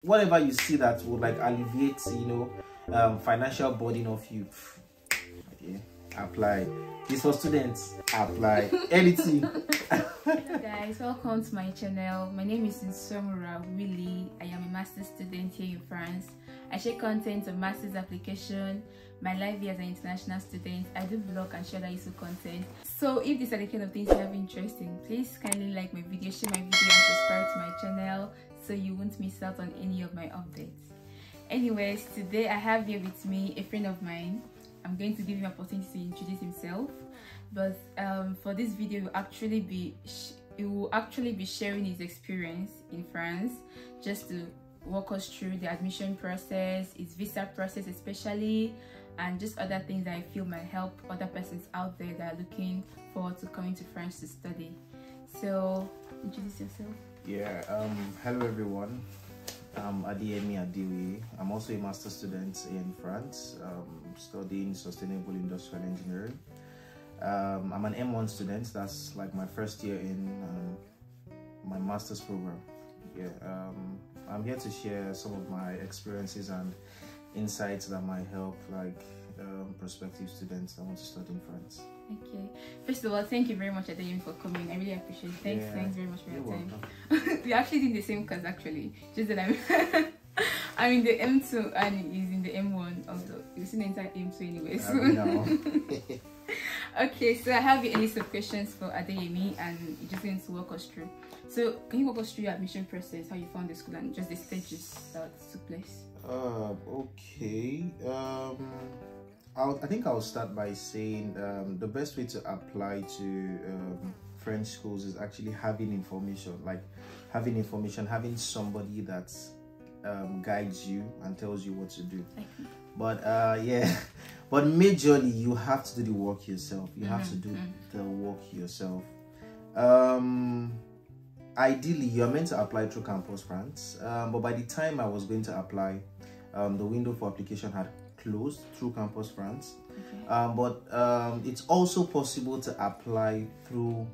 whatever you see that would like alleviate, financial burden of you. Yeah, apply. This for students. Apply anything. Hello guys, welcome to my channel. My name is Nsomura Willie. I am a master's student here in France. I share content of master's application, my life here as an international student. I do vlog and share that useful content. So if these are the kind of things you have interest in, please kindly like my video, share my video, and subscribe to my channel so you won't miss out on any of my updates. Anyways, today I have here with me a friend of mine. I'm going to give him an opportunity to introduce himself, but for this video he will actually be sharing his experience in France, just to walk us through the admission process, his visa process especially, and just other things that I feel might help other persons out there that are looking forward to coming to France to study. So introduce yourself. Yeah, hello everyone. I'm Adeyemi Adewe. I'm also a master's student in France, studying sustainable industrial engineering. I'm an M1 student. That's like my first year in my master's program. Yeah, I'm here to share some of my experiences and insights that might help like prospective students that want to study in France. Okay. First of all, thank you very much, Adeyemi, for coming. I really appreciate it. Thanks very much for your time. We actually did the same class actually. Just that I'm in the M2 and he's in the M1. Although you've seen the entire M2 anyway. So. Okay, so I have a list of questions for Adeyemi, and you're just going to walk us through. So can you walk us through your admission process, how you found the school, and just the stages that took place? Okay. I think I'll start by saying the best way to apply to French schools is actually having information, having somebody that guides you and tells you what to do. But yeah, but majorly you have to do the work yourself. You have to do the work yourself. Ideally, you're meant to apply through Campus France, but by the time I was going to apply, the window for application had closed through Campus France. But it's also possible to apply through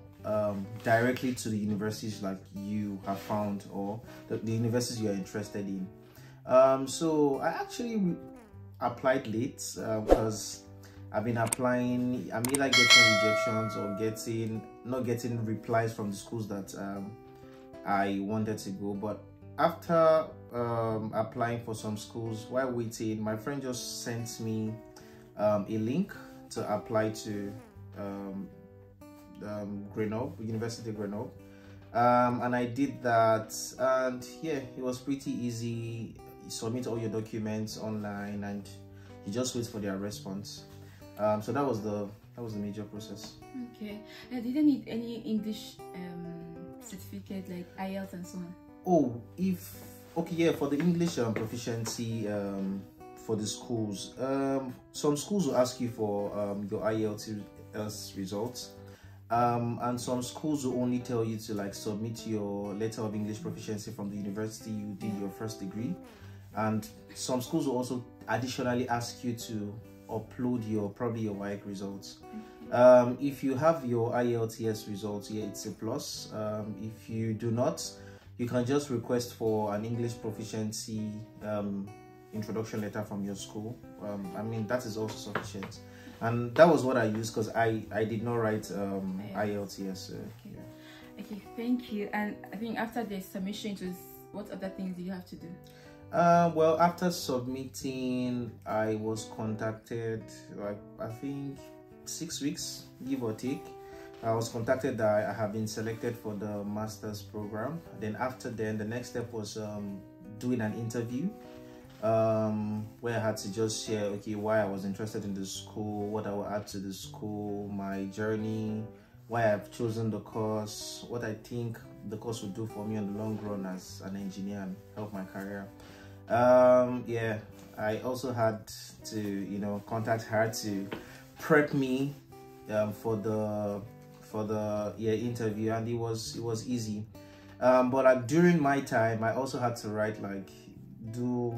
directly to the universities like you have found, or the universities you're interested in. So I actually applied late because I've been applying. I'm either getting rejections or not getting replies from the schools that I wanted to go. But after applying for some schools, while waiting, my friend just sent me a link to apply to Grenoble, University of Grenoble, and I did that, and yeah, it was pretty easy. You submit all your documents online and you just wait for their response. So that was the major process. Okay. Did they need any English certificate like IELTS and so on? Oh, yeah, for the English proficiency for the schools, some schools will ask you for your IELTS results, and some schools will only tell you to like submit your letter of English proficiency from the university you did your first degree, and some schools will also additionally ask you to upload probably your WAEC results. If you have your IELTS results, yeah, it's a plus. If you do not, you can just request for an English proficiency introduction letter from your school. I mean, that is also sufficient, and that was what I used because I did not write IELTS. Okay. Yeah. Okay, thank you. And I think after the submission, what other things did you have to do? Well, after submitting, I was contacted, like I think 6 weeks, give or take. I was contacted that I have been selected for the master's program. Then after then, the next step was doing an interview, where I had to just share, okay, why I was interested in the school, what I will add to the school, my journey, why I've chosen the course, what I think the course would do for me in the long run as an engineer and help my career. Yeah, I also had to, contact her to prep me for the interview, and it was easy. But during my time, I also had to write do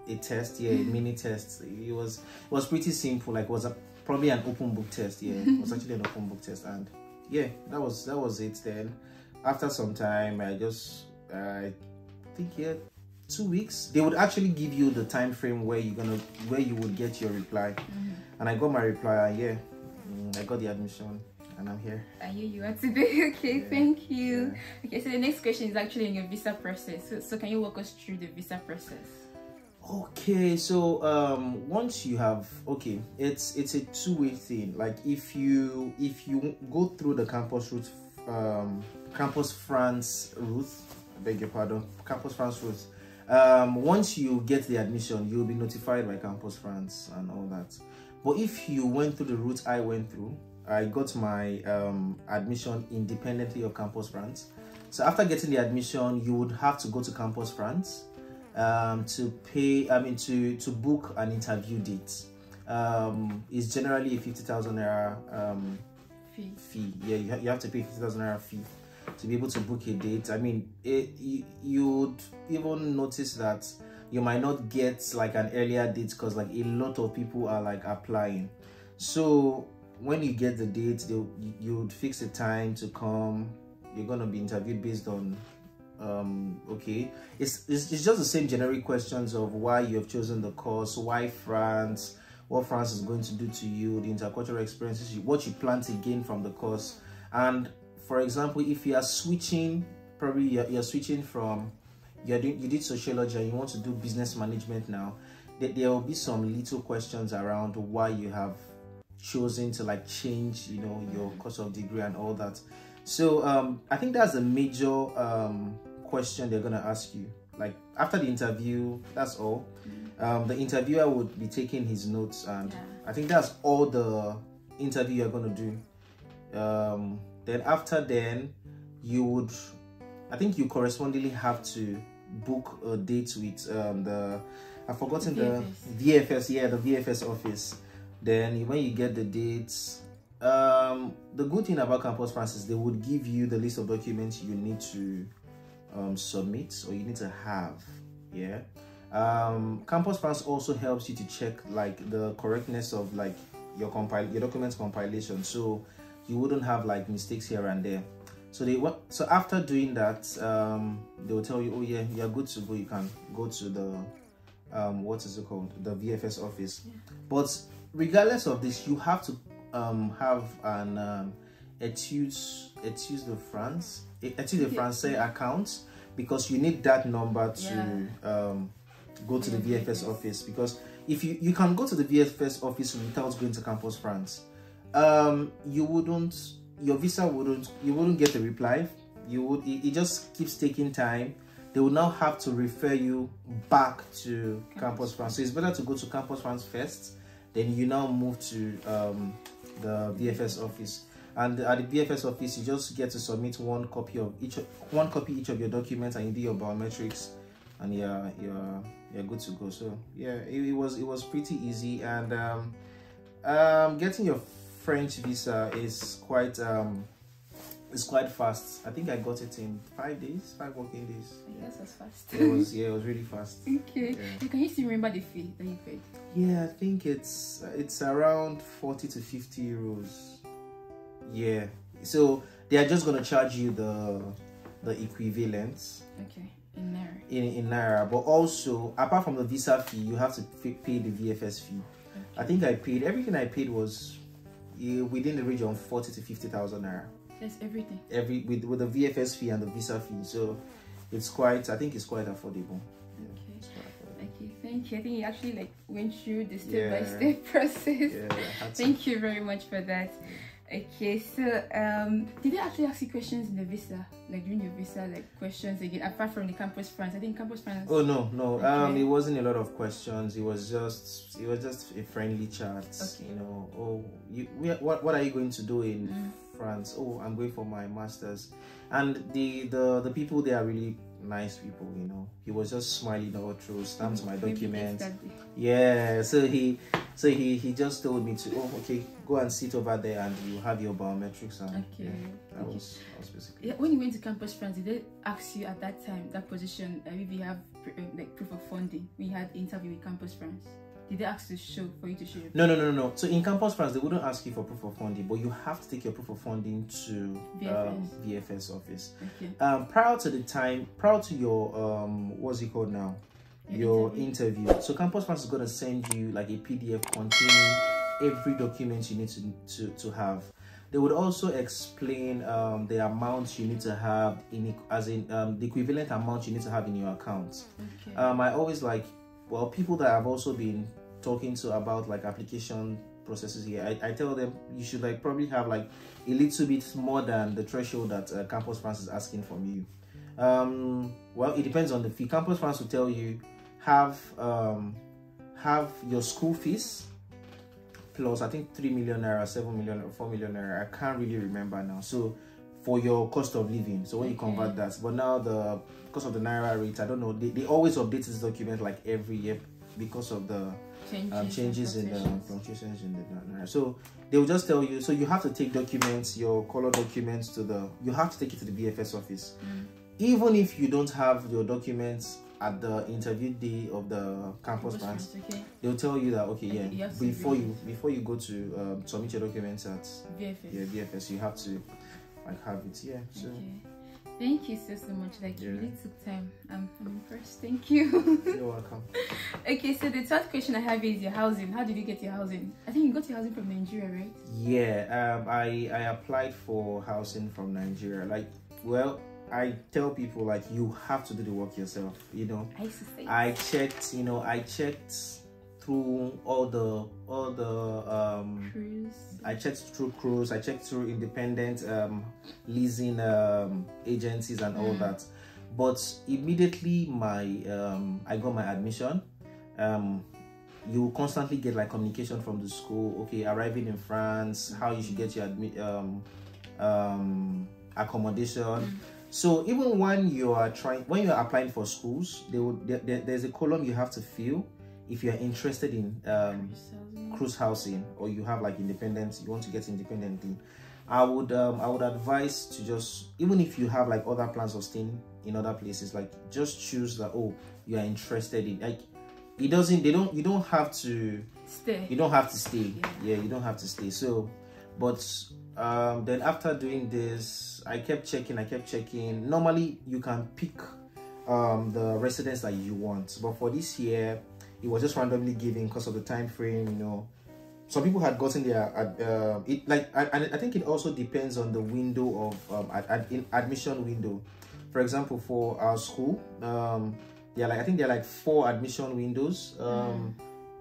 a test, a mini test. It was pretty simple. Like, it was probably an open book test. Yeah, it was actually an open book test, and yeah, that was it. Then after some time, I think 2 weeks. They would actually give you the time frame where you would get your reply. And I got my reply, and yeah, I got the admission, and I'm here. And here you are today. Okay, yeah. Thank you. Yeah. Okay, so the next question is actually in your visa process. So can you walk us through the visa process? Okay, so once you have, okay, it's a two-way thing. Like if you go through the campus route, Campus France route, I beg your pardon, Campus France route, once you get the admission, you'll be notified by Campus France and all that. But if you went through the route I went through, I got my admission independently of Campus France. So after getting the admission, you would have to go to Campus France to book an interview date. It's generally a 50,000 naira fee. Yeah, you have to pay 50,000 naira fee to be able to book a date. I mean, you'd even notice that you might not get like an earlier date because like a lot of people are like applying. So when you get the date, you'd fix a time to come. You're gonna be interviewed based on okay, it's just the same generic questions of why you have chosen the course, why France, what France is going to do to you, the intercultural experiences, what you plan to gain from the course. And for example, if you are switching, probably you're switching from you did sociology and you want to do business management now, there will be some little questions around why you have chosen to like change, you know, your course of degree and all that. So I think that's a major question they're gonna ask you. Like after the interview, that's all. The interviewer would be taking his notes, and I think that's all the interview you're gonna do. Then after then, you would, I think you correspondingly have to book a date with I've forgotten the VFS, yeah, the VFS office. Then when you get the dates, the good thing about Campus France is they would give you the list of documents you need to submit or you need to have. Yeah. Campus France also helps you to check like the correctness of like your documents compilation, so you wouldn't have like mistakes here and there. So after doing that, they will tell you, oh yeah, you're good to go. You can go to the what is it called, the VFS office. But regardless of this, you have to have an études de France, études de français account, because you need that number to go to the VFS office. Because if you can go to the VFS office without going to Campus France, you wouldn't get a reply. It just keeps taking time. They will now have to refer you back to Campus France. So it's better to go to Campus France first, then you now move to the VFS office. And at the VFS office, you just get to submit one copy each of your documents, and you do your biometrics, and you're good to go. So yeah, it was pretty easy. And getting your French visa is quite fast. I think I got it in 5 working days. Yes, that's fast. It was really fast. Okay. Yeah. Can you still remember the fee that you paid? Yeah, I think it's around 40 to 50 euros. Yeah. So they are just gonna charge you the equivalent. Okay. In naira. In naira, but also apart from the visa fee, you have to pay the VFS fee. Okay. I think everything I paid was within the region of 40 to 50,000 naira. That's everything. With the VFS fee and the visa fee, so I think it's quite affordable. Okay, thank you. I think you actually like went through the step-by-step process. Yeah, thank you very much for that. Okay, so did they actually ask you questions in the visa, like during your visa, like questions again apart from the Campus France? I think Campus France. Oh no, okay. It wasn't a lot of questions. It was just a friendly chat. Okay. You know, what are you going to do in France? Oh, I'm going for my master's. And the people there are really nice people, you know. He was just smiling all through, stamped my documents. Yeah, so he just told me to, okay, go and sit over there and you have your biometrics. And okay. That was basically. Yeah, when you went to Campus France, did they ask you at that time, that position, if you have like proof of funding when you had interview with Campus France? Did they ask to show for you to show? No. So in Campus France, they wouldn't ask you for proof of funding, but you have to take your proof of funding to VFS office. Okay. Prior to your what's it called now? Your interview. So Campus France is gonna send you like a PDF containing every document you need to have. They would also explain the amount you need to have the equivalent amount you need to have in your account. Okay. I always people that I've also been talking to about like application processes here, I tell them you should like probably have like a little bit more than the threshold that Campus France is asking from you. Well, it depends on the fee. Campus France will tell you have your school fees plus I think 3 million naira, 7 million or 4 million naira. I can't really remember now. So for your cost of living, so when you convert that, but now because of the naira rate, I don't know, they always update this document like every year because of the changes in the fluctuations in the naira. So they will just tell you, so you have to take documents, your color documents you have to take it to the BFS office. Even if you don't have your documents at the interview day of the Campus France, they'll tell you that before you go to submit your documents at BFS, you have to like have it. So thank you so much. Like you really took time. I'm impressed. Thank you. You're welcome. Okay, so the third question I have is your housing. How did you get your housing? I think you got your housing from Nigeria, right? Yeah. I applied for housing from Nigeria. I tell people like you have to do the work yourself. I checked through all the Cruise. I checked through Cruise, I checked through independent leasing agencies and all that. But immediately I got my admission. You constantly get like communication from the school. Okay, arriving in France, how you should get your accommodation. So even when you are applying for schools, there's a column you have to fill if you are interested in cruise housing, or you have like independence, you want to get independently. I would advise to just, even if you have like other plans of staying in other places, like just choose that you are interested in, like you don't have to stay. You don't have to stay. Yeah, you don't have to stay. So, but then after doing this, I kept checking. Normally you can pick the residence that you want, but for this year it was just randomly given because of the time frame. Some people had gotten their I think it also depends on the window of admission window. For example, for our school, I think there are like 4 admission windows.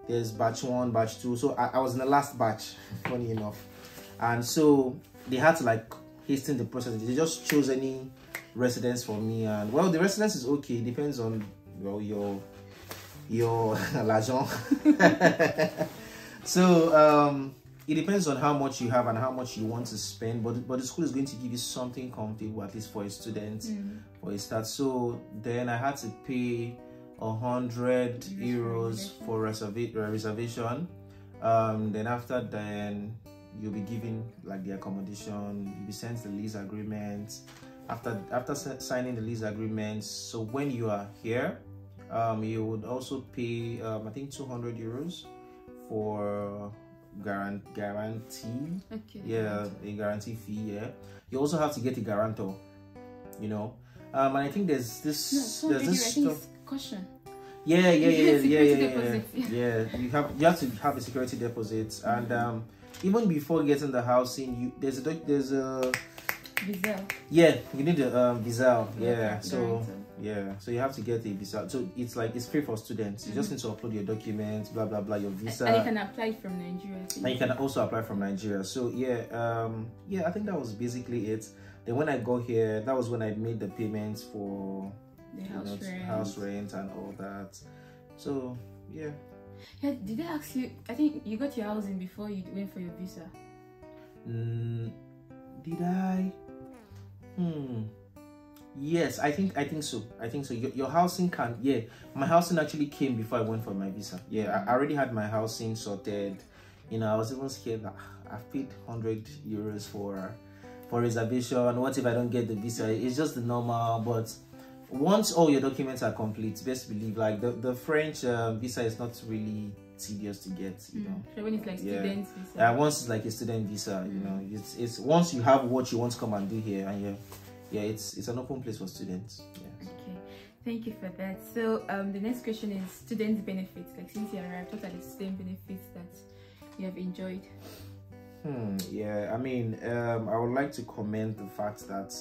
There's batch 1, batch 2. So I was in the last batch, funny enough, and so they had to like hasten the process. They just chose any residence for me, and well, the residence is okay. It depends on your l'argent. So it depends on how much you have and how much you want to spend, but the school is going to give you something comfortable, at least for a student, for a start. So then I had to pay 100 euros for reservation. Then after then you'll be given like the accommodation, you'll be sent the lease agreement. After signing the lease agreement, so when you are here, you would also pay I think 200 euros for guarantee. A guarantee fee. You also have to get a guarantor, and I think there's this caution. Yeah. You have to have a security deposit, and even before getting the housing, there's a visa. Yeah, you need a visa. So you have to get a visa. So it's free for students. You just need to upload your documents, blah blah blah, your visa. And you can apply from Nigeria, I think. And you can also apply from Nigeria. So I think that was basically it. Then when I got here, that was when I made the payments for the house rent and all that. So yeah. Did they ask you? I think you got your housing before you went for your visa. Did I? Yes, I think so. Your housing can, my housing actually came before I went for my visa. I already had my housing sorted. I was even scared that I've paid 100 euros for reservation. What if I don't get the visa? It's just the normal. But once all your documents are complete, best believe like the French visa is not really tedious to get, you know. So when it's like student visa. Once it's like a student visa, you know, it's once you have what you want to come and do here, and it's an open place for students. Yeah. Okay, thank you for that. So the next question is student benefits. Like since you arrived, what are the student benefits that you have enjoyed? Yeah, I mean, I would like to comment the fact that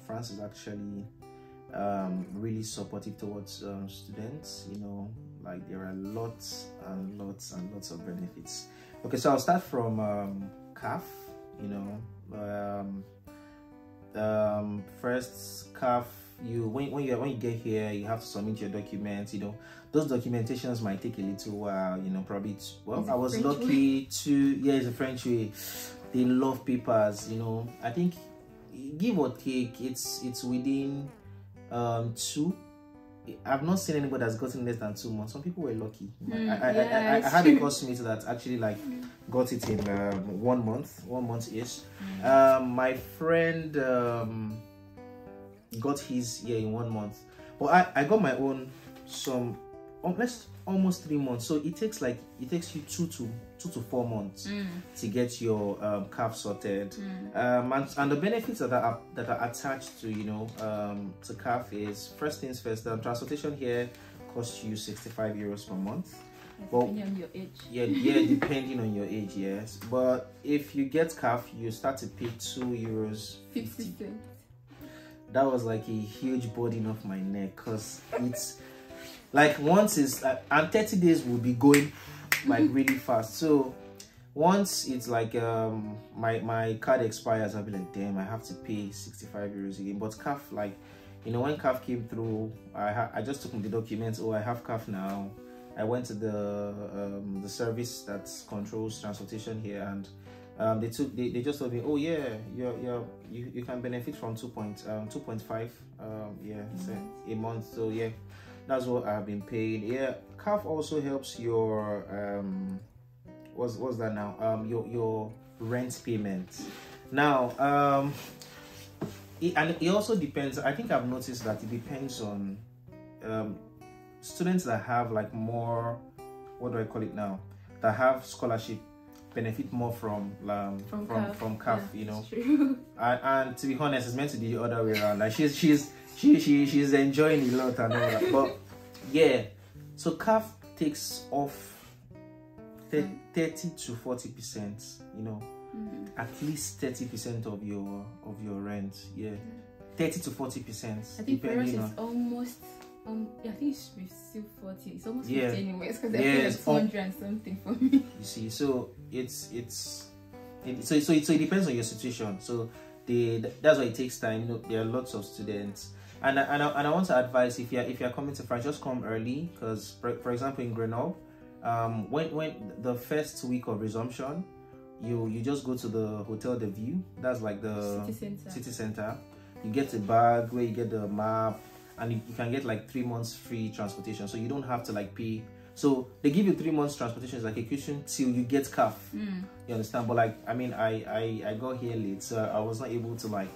France is actually really supportive towards students. You know, like there are lots and lots and lots of benefits. Okay, so I'll start from CAF. You know, first CAF. When you get here, you have to submit your documents. You know, those documentations might take a little while. You know, probably I was French lucky to it's a French way. They love papers. You know, I think give or take, it's within 2. I've not seen anybody that's gotten less than 2 months. Some people were lucky. I had a classmate that actually like got it in 1 month ish. My friend got his in 1 month, but I got my own almost 3 months. So it takes you 2 to 4 months to get your CAF sorted. And the benefits that are attached to to CAF is, first things first, the transportation here costs you 65 euros per month. Depending on your age. Yeah, depending on your age, yes. But if you get CAF, you start to pay 2 euros 50. That was like a huge burden off my neck, because it's like once it's and 30 days will be going like really fast. So once it's like my card expires, I'll be like, damn, I have to pay 65 euros again. But CAF, like, you know, when CAF came through, I just took the documents. Oh, I have CAF now. I went to the service that controls transportation here, and they just told me, oh yeah, you can benefit from 2.5 a month. So yeah, that's what I've been paying. Yeah, CAF also helps your what's that now? Your rent payment. Now it also depends. I think I've noticed that it depends on students that have like more, what do I call it now, that have scholarship benefit more from CAF, you know. And to be honest, it's meant to be the other way around. Like she's enjoying a lot and all that. But yeah, so CAF takes off 30 to 40%, you know, at least 30% of your rent. Yeah, 30 to 40%. I think for us it's almost I think it's still 40. It's almost 50 anyways, because it's 400 and something for me. You see, so it depends on your situation. So that's why it takes time. You know, there are lots of students, and I want to advise, if you're coming to France, just come early, because for example in Grenoble, when the first week of resumption, you just go to the Hotel de Ville. That's like the city center. You get a bag where you get the map, and you can get like 3 months free transportation, so you don't have to like pay. So they give you 3 months transportation, is like a cushion till you get CAF. You understand? But like, I mean, I got here late, so I was not able to like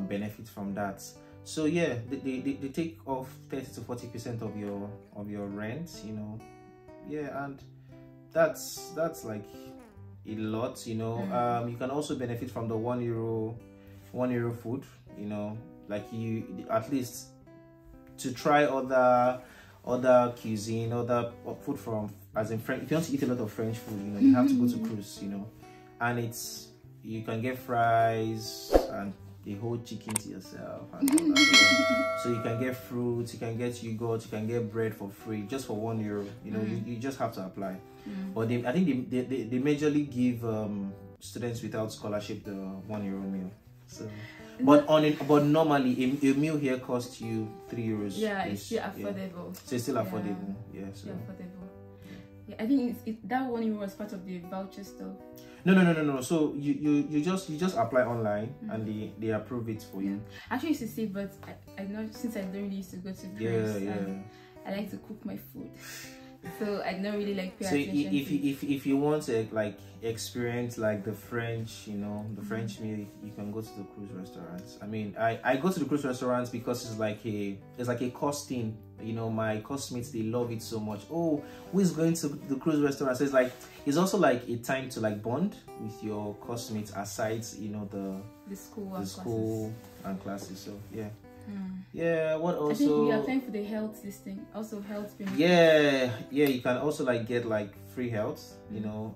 benefit from that. So yeah, they take off 30 to 40% of your rent, you know. Yeah, and that's like a lot, you know. You can also benefit from the 1 euro food, you know, like you at least to try other cuisine, other food from, as in French. If you want to eat a lot of French food, you know, you have to go to cruise, you know, and you can get fries and the whole chicken to yourself and all that. So you can get fruits, you can get yogurt, you can get bread for free, just for 1 euro. You know, you just have to apply. But I think they majorly give students without scholarship the 1 euro meal. So. But normally a meal here costs you 3 euros. Yeah, it's still affordable. Yeah. So it's still affordable. Yeah, so affordable. Yeah, I think that 1 euro was part of the voucher stuff. No. So you just apply online and they approve it for you. Actually, used to see, but I know, since I don't really used to go to France, I like to cook my food. So I don't really like pay So attention if you want to like experience like the French, you know, the French meal, you can go to the cruise restaurants. I mean, I go to the cruise restaurants because it's like a cost thing. You know, my costmates, they love it so much. Oh, who is going to the cruise restaurant? So it's also like a time to like bond with your costmates aside, you know, the school and classes. So yeah. Yeah, what also? I think we are paying for the health system, also health benefits. Yeah, you can also like get like free health. You know,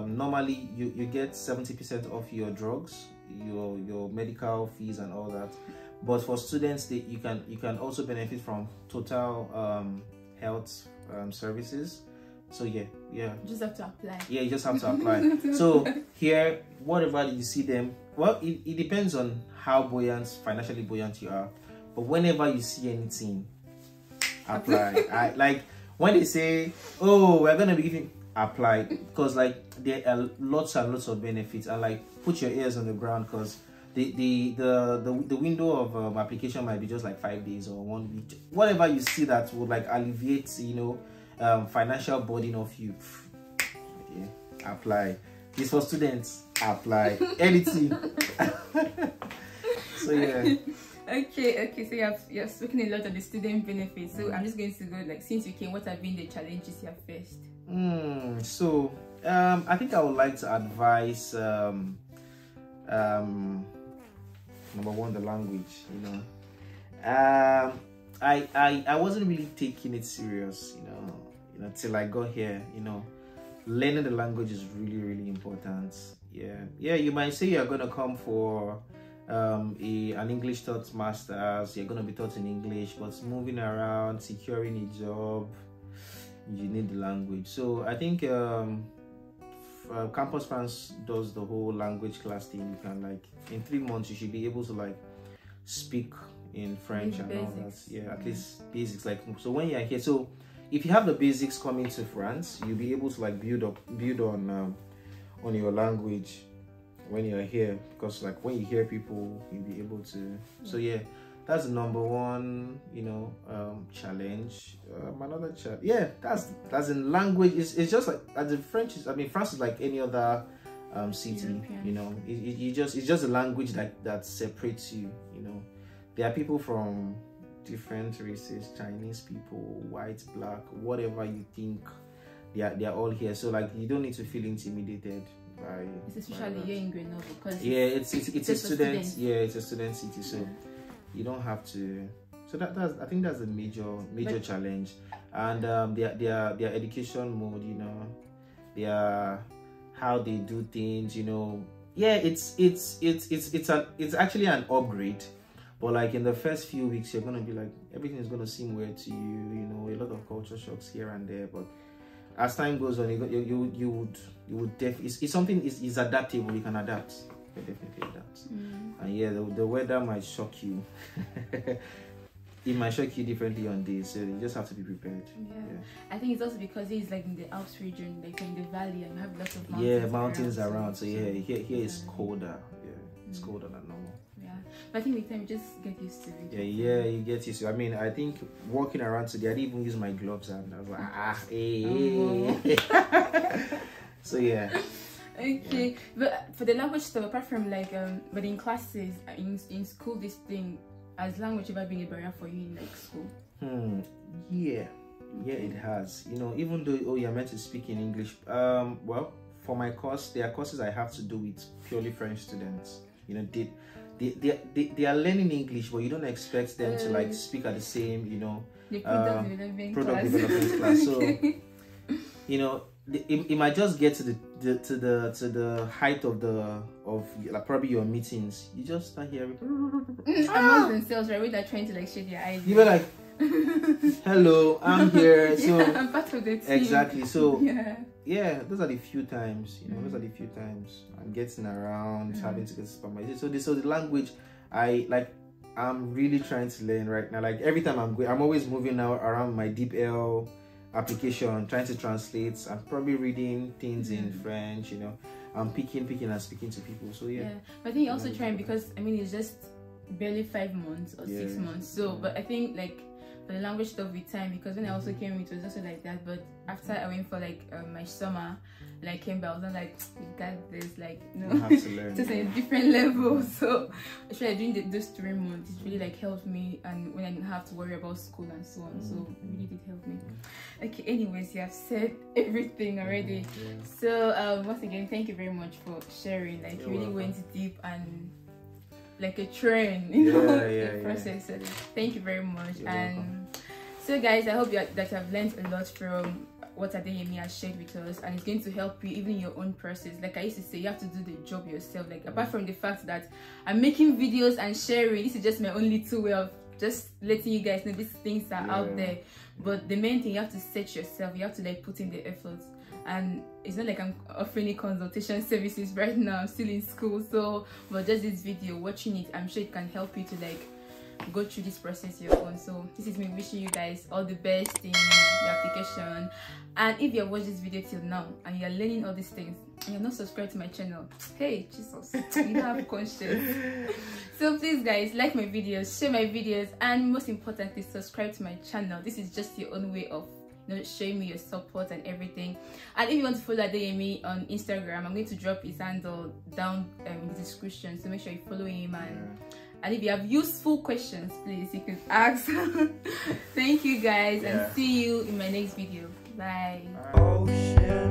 normally you get 70% off your drugs, your medical fees and all that. But for students, you can also benefit from total health services. So yeah. You just have to apply. Yeah, you just have to apply. So here, whatever you see them, well, it depends on how financially buoyant you are. But whenever you see anything, apply. I like when they say, "Oh, we're gonna be giving," apply, because like there are lots and lots of benefits, and like put your ears on the ground, because the window of application might be just like 5 days or 1 week. Whatever you see that would like alleviate, you know, financial burden of you. Yeah, apply. It's for students. Apply anything. So yeah. Okay, so you have spoken a lot of the student benefits. So I'm just going to go, like, since you came, what have been the challenges you have faced? So I think I would like to advise number one, the language. You know, I wasn't really taking it serious, you know, till I got here. You know, learning the language is really, really important. Yeah, you might say you're gonna come for an English taught masters, you're going to be taught in English, but moving around, securing a job, you need the language. So I think Campus France does the whole language class thing. You can, like, in 3 months you should be able to like speak in French and all that. Yeah, at least basics. Like, so when you're here, so if you have the basics coming to France, you'll be able to like build on your language when you're here, because like when you hear people, you'll be able to. So yeah, that's the number one, you know, challenge. Another challenge, yeah, that's in language. It's just like, as in French is, I mean, France is like any other city. European. You know, it's just a language that separates you. You know, there are people from different races, Chinese people, white, black, whatever you think, they are all here. So like, you don't need to feel intimidated. Especially here in Grenoble, because it's a student. Yeah, it's a student city, so you don't have to. So that's, I think that's a major challenge, and their education mode, you know, their how they do things, you know. Yeah, it's actually an upgrade, but like in the first few weeks, you're gonna be like, everything is gonna seem weird to you, you know, a lot of culture shocks here and there, but as time goes on, you would it's something is adaptable. You can adapt. You can definitely adapt. And yeah, the weather might shock you. It might shock you differently on days, so you just have to be prepared. Yeah. I think it's also because it's like in the Alps region, like in the valley, and you have lots of mountains. Yeah, mountains around. So yeah, here it's colder. Yeah, it's colder than normal. But I think with time you just get used to it. Yeah, you get used to it. I mean, I think walking around today, I didn't even use my gloves, and I was like, hey. So yeah. Okay, yeah. But for the language stuff, apart from like, but in classes, in school, this thing, has language ever been a barrier for you in like school? Yeah, it has. You know, even though you're meant to speak in English, well, for my course, there are courses I have to do with purely French students. You know, they are learning English, but you don't expect them to like speak at the same, you know, the product development class. So you know, it might just get to the height of like probably your meetings. You just start hearing. Amongst themselves, right? They're trying to like shade their eyes. You were like, "Hello, I'm here." So yeah, I'm part of the team. Exactly. So yeah, those are the few times. You know, those are the few times I'm getting around, having to get supervised. So the language, I'm really trying to learn right now. Like every time I'm always moving now around my DeepL application, trying to translate. I'm probably reading things in French. You know, I'm picking and speaking to people. So yeah. But I think you're also trying, because I mean it's just barely 5 months or 6 months. So, but I think like But the language stuff with time, because when I also came, it was also like that. But after I went for like my summer, and I came back, I was not like, you got this, like, no, you have to learn. just a different level. So actually doing those 3 months, it really like helped me, and when I didn't have to worry about school and so on, so it really did help me. Okay, anyways, you have said everything already. So once again, thank you very much for sharing. Like, you really went deep and like a train, you know, the process. So thank you very much. And so guys, I hope that you have learned a lot from what Adeyemi has shared with us, and it's going to help you even in your own process. Like I used to say, you have to do the job yourself. Like, apart from the fact that I'm making videos and sharing, this is just my only tool way of just letting you guys know these things are out there. But the main thing, you have to set yourself, you have to like put in the efforts. And it's not like I'm offering any consultation services right now, I'm still in school. So but just this video, watching it, I'm sure it can help you to like go through this process your own. So this is me wishing you guys all the best in your application. And if you have watched this video till now and you're learning all these things and you're not subscribed to my channel, hey Jesus, you have conscience. So please guys, like my videos, share my videos, and most importantly, subscribe to my channel. This is just your own way of, you know, showing me your support and everything. And if you want to follow Adeyemi on Instagram, I'm going to drop his handle down in the description, so make sure you follow him. And if you have useful questions, please, you can ask. Thank you guys, and see you in my next video. Bye. Oh shit.